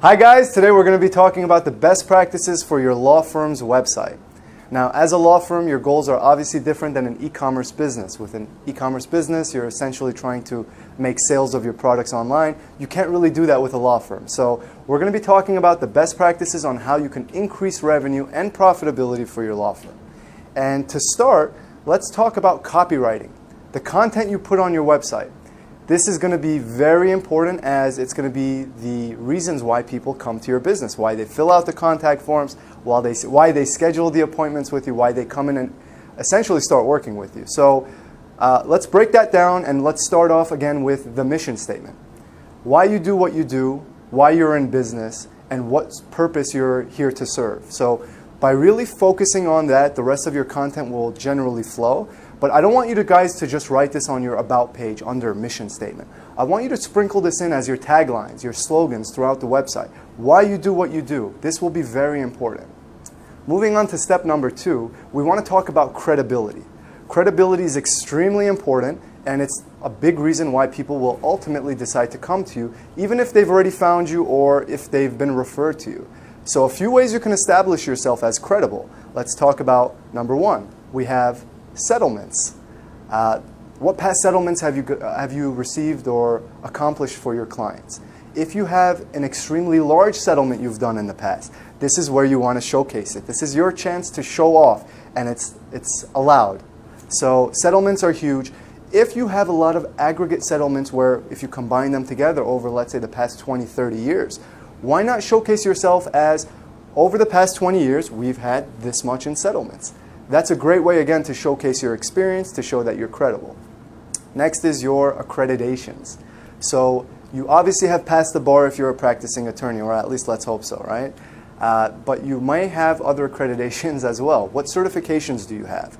Hi guys, today we're going to be talking about the best practices for your law firm's website. Now, as a law firm, your goals are obviously different than an e-commerce business. With an e-commerce business, you're essentially trying to make sales of your products online. You can't really do that with a law firm. So we're going to be talking about the best practices on how you can increase revenue and profitability for your law firm. And to start, let's talk about copywriting, the content you put on your website. This is going to be very important, as it's going to be the reasons why people come to your business, why they fill out the contact forms, why they schedule the appointments with you, why they come in and essentially start working with you. So let's break that down, and let's start off again with the mission statement. Why you do what you do, why you're in business, and what purpose you're here to serve. So by really focusing on that, the rest of your content will generally flow. But I don't want you guys to just write this on your About page under mission statement. I want you to sprinkle this in as your taglines, your slogans throughout the website. Why you do what you do. This will be very important. Moving on to step number 2, we want to talk about credibility. Credibility is extremely important, and it's a big reason why people will ultimately decide to come to you, even if they've already found you or if they've been referred to you. So a few ways you can establish yourself as credible. Let's talk about number 1. We have settlements. What past settlements have you received or accomplished for your clients? If you have an extremely large settlement you've done in the past, this is where you want to showcase it. This is your chance to show off, and it's allowed. So settlements are huge. If you have a lot of aggregate settlements where if you combine them together over, let's say, the past 20, 30 years, why not showcase yourself as, over the past 20 years, we've had this much in settlements? That's a great way, again, to showcase your experience, to show that you're credible. Next is your accreditations. So you obviously have passed the bar if you're a practicing attorney, or at least let's hope so, right? But you may have other accreditations as well. What certifications do you have?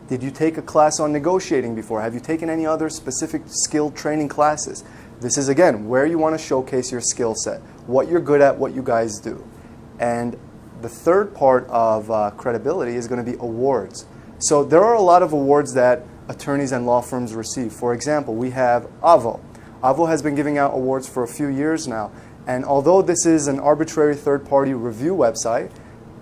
Did you take a class on negotiating before? Have you taken any other specific skill training classes? This is, again, where you want to showcase your skill set, what you're good at, what you guys do. And the third part of credibility is going to be awards. So there are a lot of awards that attorneys and law firms receive. For example, we have AVO. AVO has been giving out awards for a few years now. And although this is an arbitrary third-party review website,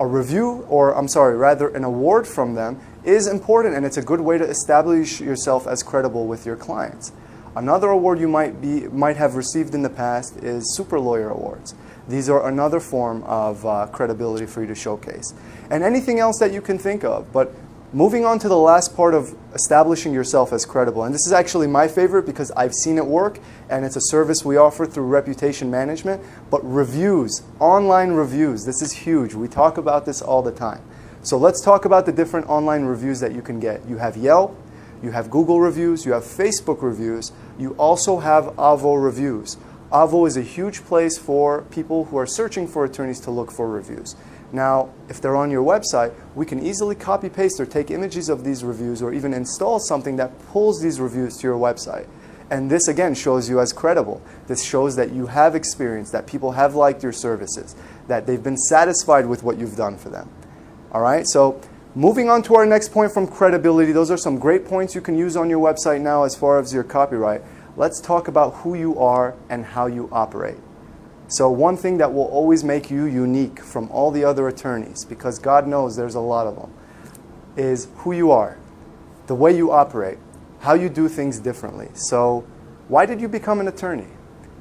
an award from them is important, and it's a good way to establish yourself as credible with your clients. Another award you might have received in the past is Super Lawyer Awards. These are another form of credibility for you to showcase. And anything else that you can think of. But moving on to the last part of establishing yourself as credible. And this is actually my favorite because I've seen it work, and it's a service we offer through reputation management. But reviews, online reviews, this is huge. We talk about this all the time. So let's talk about the different online reviews that you can get. You have Yelp, you have Google reviews, you have Facebook reviews, you also have AVO reviews. AVO is a huge place for people who are searching for attorneys to look for reviews. Now, if they're on your website, we can easily copy-paste or take images of these reviews, or even install something that pulls these reviews to your website. And this, again, shows you as credible. This shows that you have experience, that people have liked your services, that they've been satisfied with what you've done for them. All right? So moving on to our next point from credibility, those are some great points you can use on your website now as far as your copyright. Let's talk about who you are and how you operate. So one thing that will always make you unique from all the other attorneys, because God knows there's a lot of them, is who you are, the way you operate, how you do things differently. So why did you become an attorney?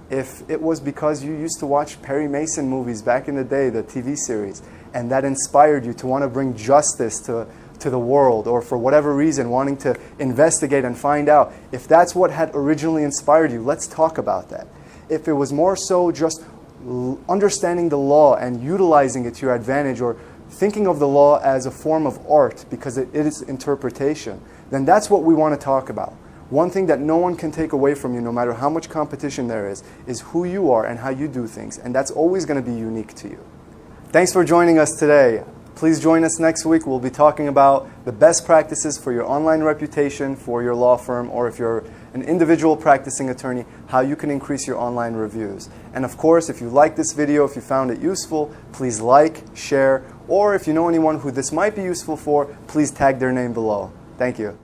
If it was because you used to watch Perry Mason movies back in the day, the TV series, and that inspired you to want to bring justice to the world, or for whatever reason wanting to investigate and find out, if that's what had originally inspired you, let's talk about that. If it was more so just understanding the law and utilizing it to your advantage, or thinking of the law as a form of art because it is interpretation, then that's what we want to talk about. One thing that no one can take away from you, no matter how much competition there is who you are and how you do things, and that's always going to be unique to you. Thanks for joining us today. Please join us next week. We'll be talking about the best practices for your online reputation for your law firm, or if you're an individual practicing attorney, how you can increase your online reviews. And of course, if you like this video, if you found it useful, please like, share, or if you know anyone who this might be useful for, please tag their name below. Thank you.